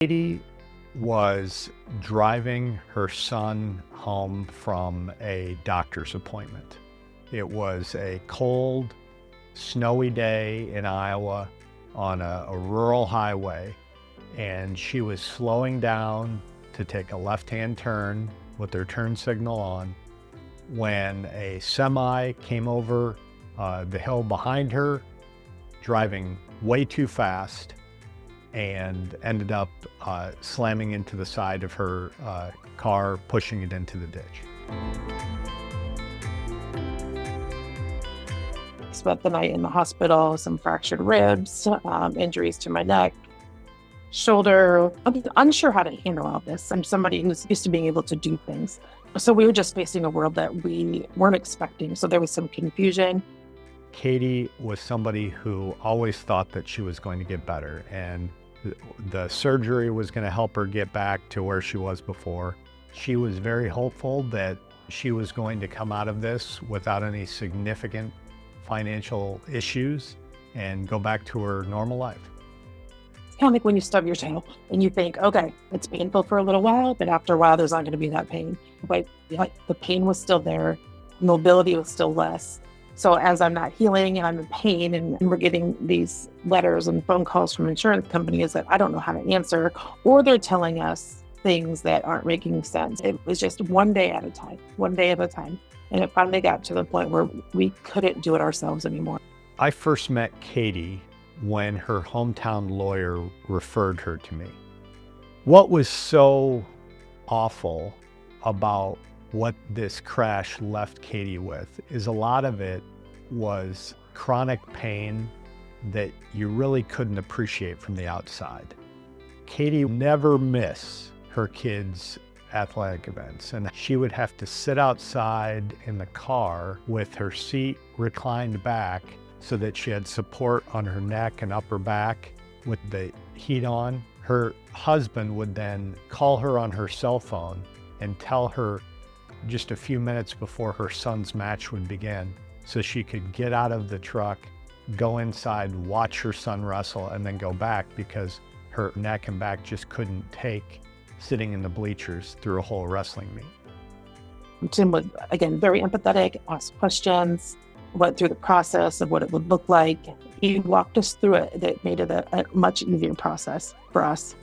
Katie was driving her son home from a doctor's appointment. It was a cold, snowy day in Iowa on a rural highway, and she was slowing down to take a left-hand turn with her turn signal on when a semi came over the hill behind her, driving way too fast, and ended up slamming into the side of her car, pushing it into the ditch. Spent the night in the hospital, some fractured ribs, injuries to my neck, shoulder. I'm unsure how to handle all this. I'm somebody who's used to being able to do things. So we were just facing a world that we weren't expecting. So there was some confusion. Katie was somebody who always thought that she was going to get better, and the surgery was going to help her get back to where she was before. She was very hopeful that she was going to come out of this without any significant financial issues and go back to her normal life. It's kind of like when you stub your toe and you think, okay, it's painful for a little while, but after a while, there's not going to be that pain. But the pain was still there. Mobility was still less. So as I'm not healing and I'm in pain and we're getting these letters and phone calls from insurance companies that I don't know how to answer, or they're telling us things that aren't making sense. It was just one day at a time. And it finally got to the point where we couldn't do it ourselves anymore. I first met Katie when her hometown lawyer referred her to me. What was so awful about what this crash left Katie with is a lot of it was chronic pain that you really couldn't appreciate from the outside. Katie would never miss her kids' athletic events, and she would have to sit outside in the car with her seat reclined back so that she had support on her neck and upper back with the heat on. Her husband would then call her on her cell phone and tell her just a few minutes before her son's match would begin, so she could get out of the truck, go inside, watch her son wrestle, and then go back because her neck and back just couldn't take sitting in the bleachers through a whole wrestling meet. Tim was, again, very empathetic, asked questions, went through the process of what it would look like. He walked us through it. That made it a much easier process for us.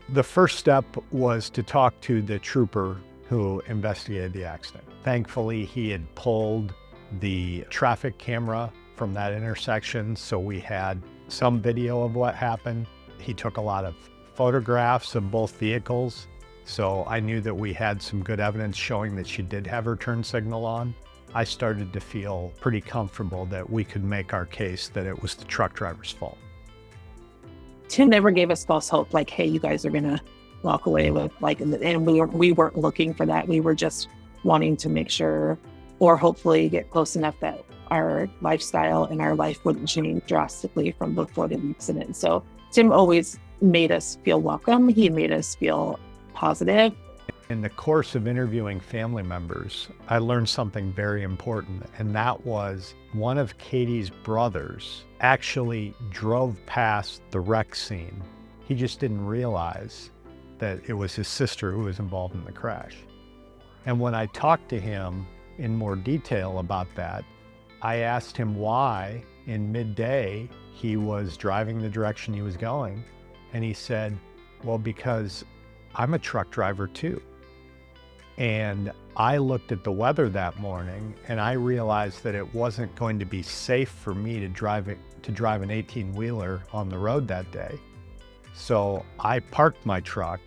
The first step was to talk to the trooper who investigated the accident. Thankfully, he had pulled the traffic camera from that intersection, so we had some video of what happened. He took a lot of photographs of both vehicles, so I knew that we had some good evidence showing that she did have her turn signal on. I started to feel pretty comfortable that we could make our case that it was the truck driver's fault. Tim never gave us false hope, like, hey, you guys are gonna walk away with and we weren't looking for that. We were just wanting to make sure, or hopefully get close enough that our lifestyle and our life wouldn't change drastically from before the accident. So Tim always made us feel welcome. He made us feel positive. In the course of interviewing family members, I learned something very important, and that was one of Katie's brothers actually drove past the wreck scene. He just didn't realize that it was his sister who was involved in the crash. And when I talked to him in more detail about that, I asked him why in midday he was driving the direction he was going. And he said, well, because I'm a truck driver too. And I looked at the weather that morning and I realized that it wasn't going to be safe for me to drive an 18-wheeler on the road that day. So I parked my truck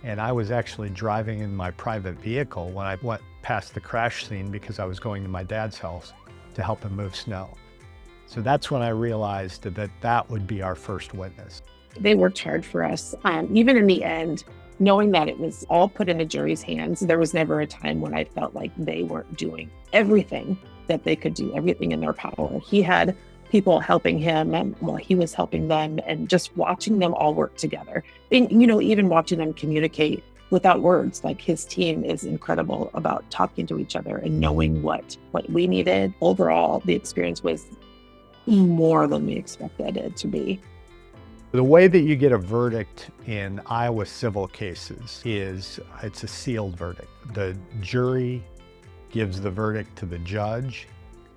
and I was actually driving in my private vehicle when I went past the crash scene because I was going to my dad's house to help him move snow. So that's when I realized that that would be our first witness. They worked hard for us. Even in the end, knowing that it was all put in a jury's hands, there was never a time when I felt like they weren't doing everything that they could do, everything in their power. He had people helping him and he was helping them, and just watching them all work together. And, even watching them communicate without words, like his team is incredible about talking to each other and knowing what we needed. Overall, the experience was more than we expected it to be. The way that you get a verdict in Iowa civil cases is it's a sealed verdict. The jury gives the verdict to the judge,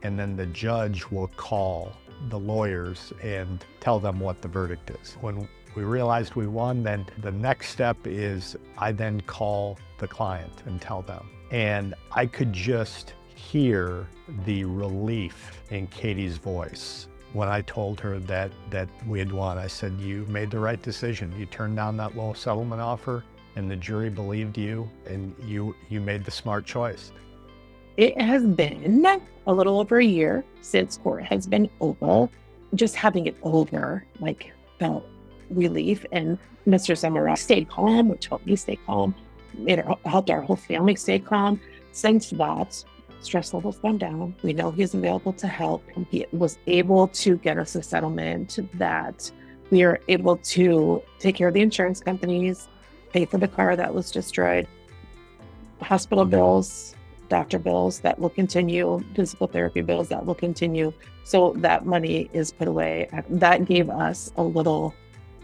and then the judge will call the lawyers and tell them what the verdict is. When we realized we won, then the next step is I then call the client and tell them. And I could just hear the relief in Katie's voice when I told her that we had won. I said, you made the right decision. You turned down that low settlement offer, and the jury believed you, and you made the smart choice. It has been a little over a year since court has been over. Just having it over, felt relief. And Mr. Zamora stayed calm, which helped me stay calm. It helped our whole family stay calm. Thanks to that, stress levels gone down. We know he's available to help. He was able to get us a settlement that we are able to take care of the insurance companies, pay for the car that was destroyed, hospital bills, doctor bills that will continue, physical therapy bills that will continue. So that money is put away. That gave us a little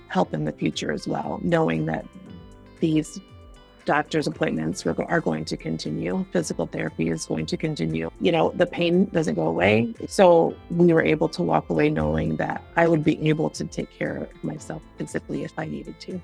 help in the future as well, knowing that these doctor's appointments are going to continue. Physical therapy is going to continue. The pain doesn't go away. So we were able to walk away knowing that I would be able to take care of myself physically if I needed to.